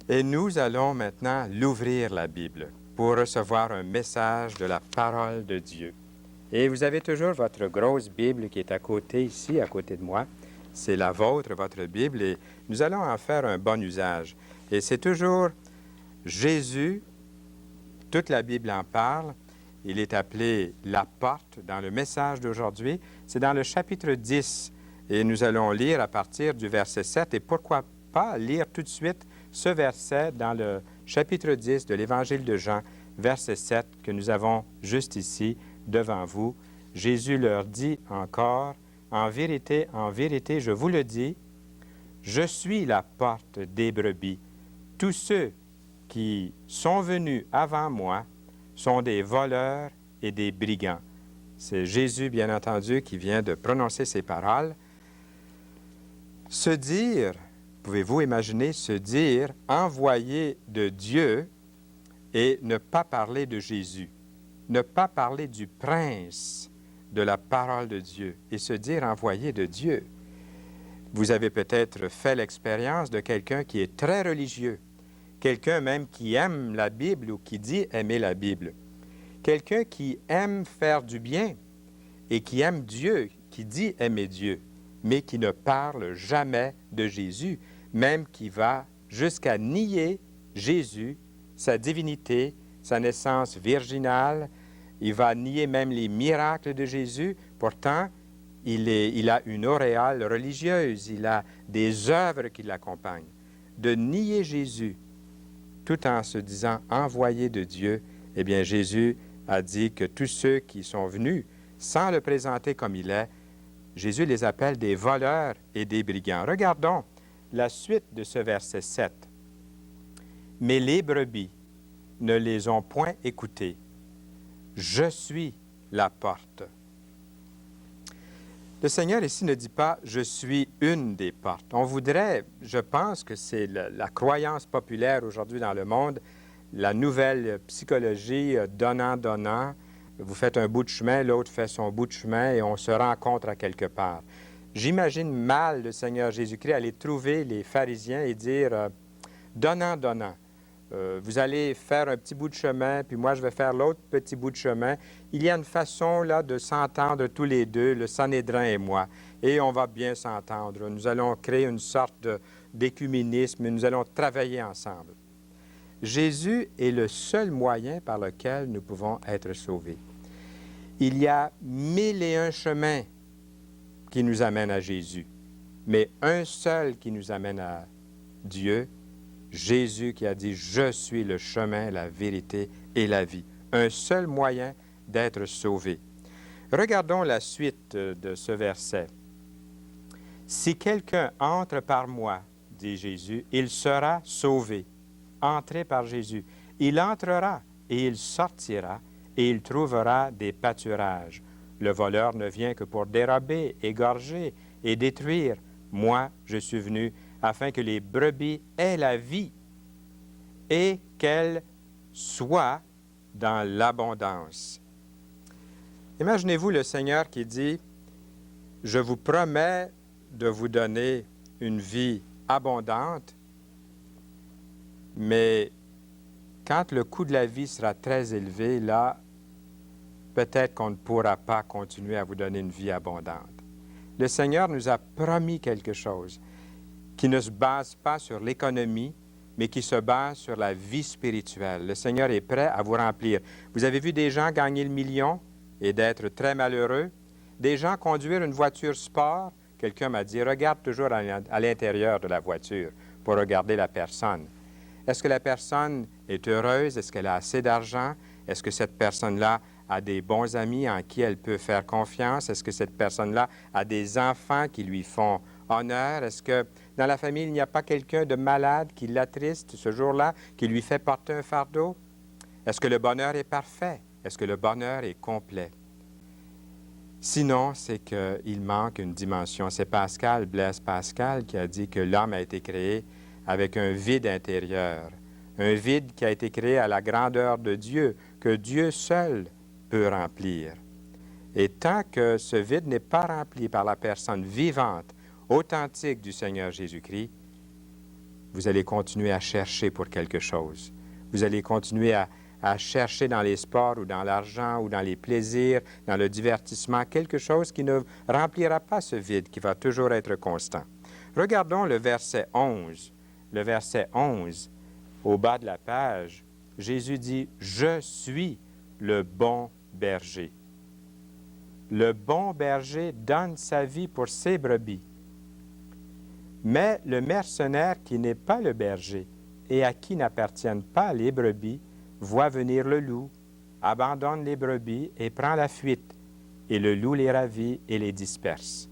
Et nous allons maintenant l'ouvrir, la Bible, pour recevoir un message de la parole de Dieu. Et vous avez toujours votre grosse Bible qui est à côté, ici, à côté de moi. C'est la vôtre, votre Bible, et nous allons en faire un bon usage. Et c'est toujours Jésus, toute la Bible en parle. Il est appelé la porte dans le message d'aujourd'hui. C'est dans le chapitre 10, et nous allons lire à partir du verset 7. Et pourquoi pas lire tout de suite ce verset dans le chapitre 10 de l'Évangile de Jean, verset 7, que nous avons juste ici devant vous. Jésus leur dit encore, en vérité, je vous le dis, je suis la porte des brebis. Tous ceux qui sont venus avant moi sont des voleurs et des brigands. C'est Jésus, bien entendu, qui vient de prononcer ces paroles. Se dire, pouvez-vous imaginer se dire envoyé de Dieu et ne pas parler de Jésus, ne pas parler du prince de la parole de Dieu et se dire envoyé de Dieu. Vous avez peut-être fait l'expérience de quelqu'un qui est très religieux, quelqu'un même qui aime la Bible ou qui dit aimer la Bible, quelqu'un qui aime faire du bien et qui aime Dieu, qui dit aimer Dieu, mais qui ne parle jamais de Jésus, même qui va jusqu'à nier Jésus, sa divinité, sa naissance virginale. Il va nier même les miracles de Jésus. Pourtant, il a une auréole religieuse, il a des œuvres qui l'accompagnent. De nier Jésus, tout en se disant envoyé de Dieu, eh bien, Jésus a dit que tous ceux qui sont venus sans le présenter comme il est, Jésus les appelle des voleurs et des brigands. Regardons la suite de ce verset 7. « Mais les brebis ne les ont point écoutés. Je suis la porte. » Le Seigneur ici ne dit pas « je suis une des portes ». On voudrait, je pense que c'est la croyance populaire aujourd'hui dans le monde, la nouvelle psychologie donnant-donnant. Vous faites un bout de chemin, l'autre fait son bout de chemin et on se rencontre à quelque part. J'imagine mal le Seigneur Jésus-Christ aller trouver les pharisiens et dire donnant-donnant. Vous allez faire un petit bout de chemin, puis moi je vais faire l'autre petit bout de chemin. Il y a une façon là de s'entendre tous les deux, le Sanhédrin et moi, et on va bien s'entendre. Nous allons créer une sorte d'écuménisme et nous allons travailler ensemble. Jésus est le seul moyen par lequel nous pouvons être sauvés. Il y a 1001 chemins qui nous amènent à Jésus, mais un seul qui nous amène à Dieu, Jésus qui a dit « Je suis le chemin, la vérité et la vie ». Un seul moyen d'être sauvé. Regardons la suite de ce verset. « Si quelqu'un entre par moi, dit Jésus, il sera sauvé. » Entrez par Jésus. Il entrera et il sortira et il trouvera des pâturages. Le voleur ne vient que pour dérober, égorger et détruire. Moi, je suis venu afin que les brebis aient la vie et qu'elles soient dans l'abondance. Imaginez-vous le Seigneur qui dit, « Je vous promets de vous donner une vie abondante, mais quand le coût de la vie sera très élevé, là, peut-être qu'on ne pourra pas continuer à vous donner une vie abondante. » Le Seigneur nous a promis quelque chose qui ne se base pas sur l'économie, mais qui se base sur la vie spirituelle. Le Seigneur est prêt à vous remplir. Vous avez vu des gens gagner le million et d'être très malheureux, des gens conduire une voiture sport. Quelqu'un m'a dit, regarde toujours à l'intérieur de la voiture pour regarder la personne. Est-ce que la personne est heureuse? Est-ce qu'elle a assez d'argent? Est-ce que cette personne-là a des bons amis en qui elle peut faire confiance? Est-ce que cette personne-là a des enfants qui lui font honneur? Est-ce que dans la famille, il n'y a pas quelqu'un de malade qui l'attriste ce jour-là, qui lui fait porter un fardeau? Est-ce que le bonheur est parfait? Est-ce que le bonheur est complet? Sinon, c'est qu'il manque une dimension. C'est Pascal, Blaise Pascal, qui a dit que l'homme a été créé avec un vide intérieur, un vide qui a été créé à la grandeur de Dieu, que Dieu seul peut remplir. Et tant que ce vide n'est pas rempli par la personne vivante, authentique du Seigneur Jésus-Christ, vous allez continuer à chercher pour quelque chose. Vous allez continuer à chercher dans les sports ou dans l'argent ou dans les plaisirs, dans le divertissement, quelque chose qui ne remplira pas ce vide, qui va toujours être constant. Regardons le verset 11. Le verset 11, au bas de la page, Jésus dit « Je suis le bon berger ». Le bon berger donne sa vie pour ses brebis. Mais le mercenaire qui n'est pas le berger et à qui n'appartiennent pas les brebis voit venir le loup, abandonne les brebis et prend la fuite, et le loup les ravit et les disperse.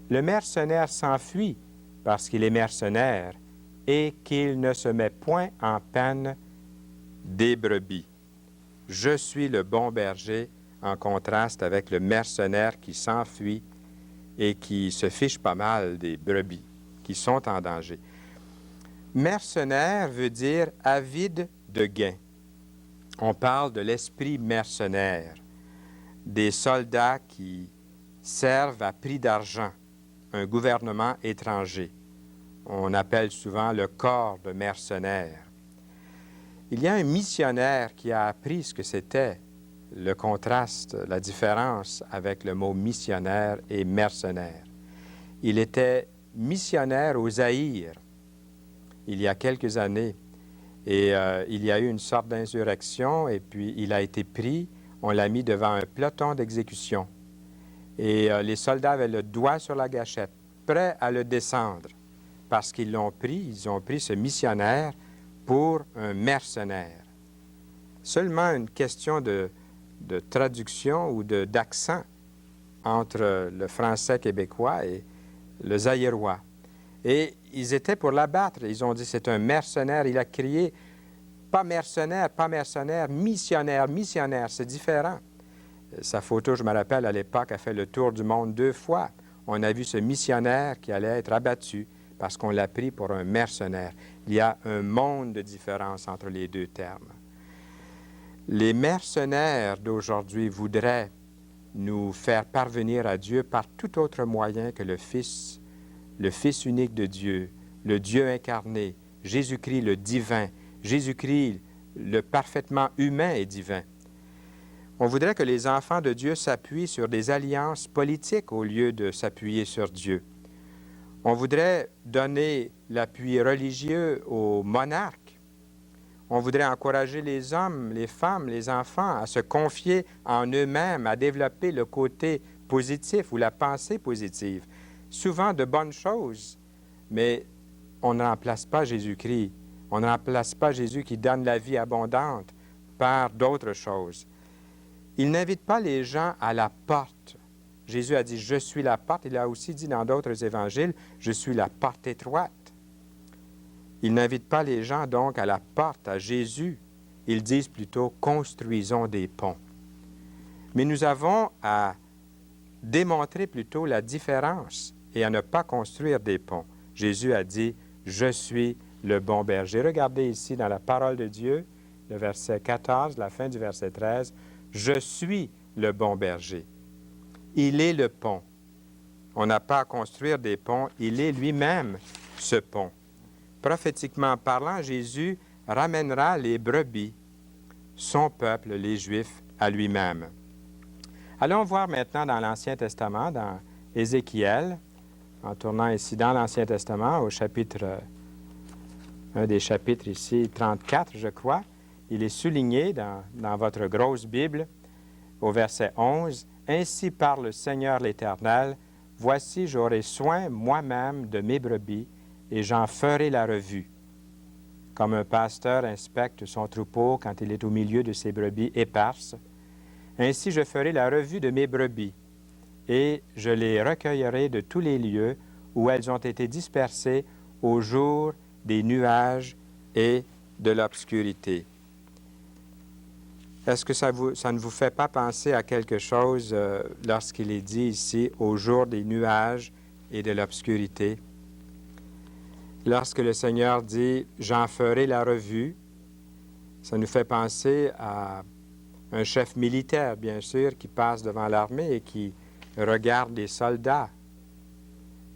Le mercenaire s'enfuit parce qu'il est mercenaire et qu'il ne se met point en peine des brebis. Je suis le bon berger, en contraste avec le mercenaire qui s'enfuit et qui se fiche pas mal des brebis qui sont en danger. Mercenaire veut dire avide de gain. On parle de l'esprit mercenaire, des soldats qui servent à prix d'argent un gouvernement étranger. On appelle souvent le corps de mercenaires. Il y a un missionnaire qui a appris ce que c'était le contraste, la différence avec le mot missionnaire et mercenaire. Il était missionnaire au Zaïre il y a quelques années et il y a eu une sorte d'insurrection et puis il a été pris, on l'a mis devant un peloton d'exécution et les soldats avaient le doigt sur la gâchette, prêts à le descendre parce qu'ils l'ont pris, ils ont pris ce missionnaire pour un mercenaire. Seulement une question de traduction ou d'accent entre le français québécois et le zaïrois. Et ils étaient pour l'abattre. Ils ont dit, c'est un mercenaire. Il a crié, pas mercenaire, missionnaire, missionnaire. C'est différent. Sa photo, je me rappelle, à l'époque, a fait le tour du monde 2 fois. On a vu ce missionnaire qui allait être abattu parce qu'on l'a pris pour un mercenaire. Il y a un monde de différence entre les deux termes. Les mercenaires d'aujourd'hui voudraient nous faire parvenir à Dieu par tout autre moyen que le Fils unique de Dieu, le Dieu incarné, Jésus-Christ le divin, Jésus-Christ le parfaitement humain et divin. On voudrait que les enfants de Dieu s'appuient sur des alliances politiques au lieu de s'appuyer sur Dieu. On voudrait donner l'appui religieux aux monarques. On voudrait encourager les hommes, les femmes, les enfants à se confier en eux-mêmes, à développer le côté positif ou la pensée positive. Souvent de bonnes choses, mais on ne remplace pas Jésus-Christ. On ne remplace pas Jésus qui donne la vie abondante par d'autres choses. Il n'invite pas les gens à la porte. Jésus a dit « Je suis la porte ». Il a aussi dit dans d'autres évangiles « Je suis la porte étroite ». Il n'invite pas les gens donc à la porte, à Jésus. Ils disent plutôt « Construisons des ponts ». Mais nous avons à démontrer plutôt la différence et à ne pas construire des ponts. Jésus a dit « Je suis le bon berger ». Regardez ici dans la parole de Dieu, le verset 14, la fin du verset 13, « Je suis le bon berger ». Il est le pont. On n'a pas à construire des ponts, il est lui-même ce pont. Prophétiquement parlant, Jésus ramènera les brebis, son peuple, les Juifs, à lui-même. Allons voir maintenant dans l'Ancien Testament, dans Ézéchiel, en tournant ici dans l'Ancien Testament, au chapitre, un des chapitres ici, 34, je crois. Il est souligné dans votre grosse Bible, au verset 11, « Ainsi parle le Seigneur l'Éternel, voici j'aurai soin moi-même de mes brebis, et j'en ferai la revue. Comme un pasteur inspecte son troupeau quand il est au milieu de ses brebis éparses, ainsi je ferai la revue de mes brebis, et je les recueillerai de tous les lieux où elles ont été dispersées au jour des nuages et de l'obscurité. » Est-ce que ça ne vous fait pas penser à quelque chose lorsqu'il est dit ici « au jour des nuages et de l'obscurité » ? Lorsque le Seigneur dit « j'en ferai la revue », ça nous fait penser à un chef militaire, bien sûr, qui passe devant l'armée et qui regarde les soldats,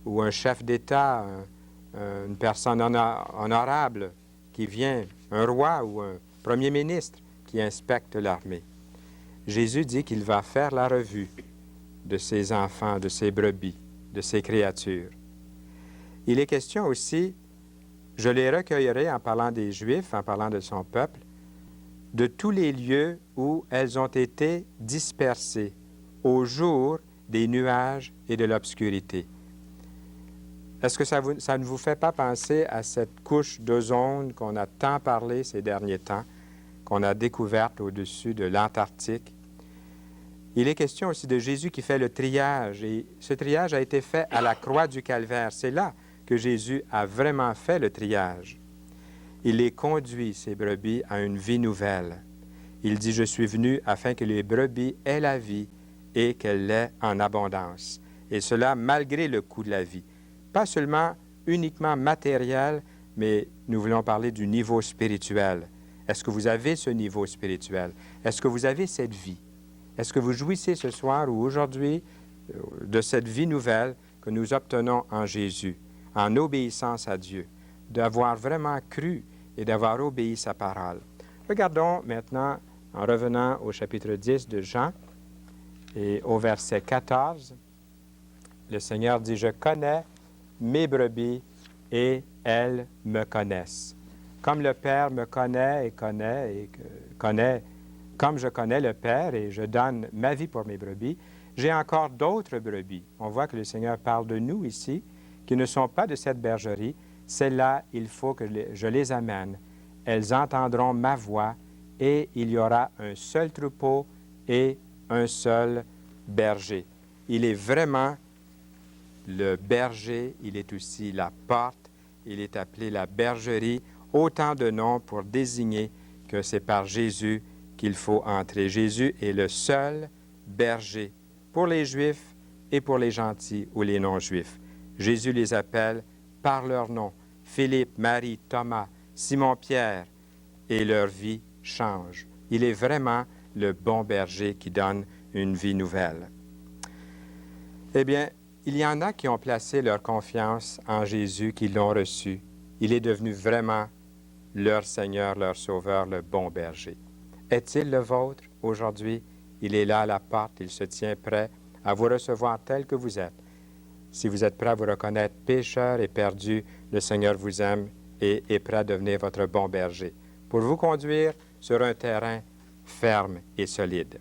ou un chef d'État, une personne honorable qui vient, un roi ou un premier ministre qui inspecte l'armée. Jésus dit qu'il va faire la revue de ses enfants, de ses brebis, de ses créatures. Il est question aussi, je les recueillerai en parlant des Juifs, en parlant de son peuple, de tous les lieux où elles ont été dispersées au jour des nuages et de l'obscurité. Est-ce que ça ne vous fait pas penser à cette couche d'ozone qu'on a tant parlé ces derniers temps, qu'on a découverte au-dessus de l'Antarctique? Il est question aussi de Jésus qui fait le triage, et ce triage a été fait à la croix du Calvaire. C'est là que Jésus a vraiment fait le triage. Il les conduit, ces brebis, à une vie nouvelle. Il dit, « Je suis venu afin que les brebis aient la vie et qu'elle l'ait en abondance. » Et cela malgré le coût de la vie. Pas seulement uniquement matériel, mais nous voulons parler du niveau spirituel. Est-ce que vous avez ce niveau spirituel? Est-ce que vous avez cette vie? Est-ce que vous jouissez ce soir ou aujourd'hui de cette vie nouvelle que nous obtenons en Jésus, en obéissance à Dieu, d'avoir vraiment cru et d'avoir obéi sa parole? Regardons maintenant, en revenant au chapitre 10 de Jean et au verset 14, le Seigneur dit, « Je connais mes brebis et elles me connaissent. Comme le Père me connaît, comme je connais le Père et je donne ma vie pour mes brebis, j'ai encore d'autres brebis. » On voit que le Seigneur parle de nous ici, qui ne sont pas de cette bergerie. Celles-là, il faut que je les amène. Elles entendront ma voix et il y aura un seul troupeau et un seul berger. Il est vraiment le berger, il est aussi la porte, il est appelé la bergerie, autant de noms pour désigner que c'est par Jésus qu'il faut entrer. Jésus est le seul berger pour les Juifs et pour les gentils ou les non-Juifs. Jésus les appelle par leur nom, Philippe, Marie, Thomas, Simon-Pierre, et leur vie change. Il est vraiment le bon berger qui donne une vie nouvelle. Eh bien, il y en a qui ont placé leur confiance en Jésus, qui l'ont reçu. Il est devenu vraiment leur Seigneur, leur Sauveur, le bon berger. Est-il le vôtre aujourd'hui? Il est là à la porte, il se tient prêt à vous recevoir tel que vous êtes. Si vous êtes prêt à vous reconnaître pécheur et perdu, le Seigneur vous aime et est prêt à devenir votre bon berger pour vous conduire sur un terrain ferme et solide.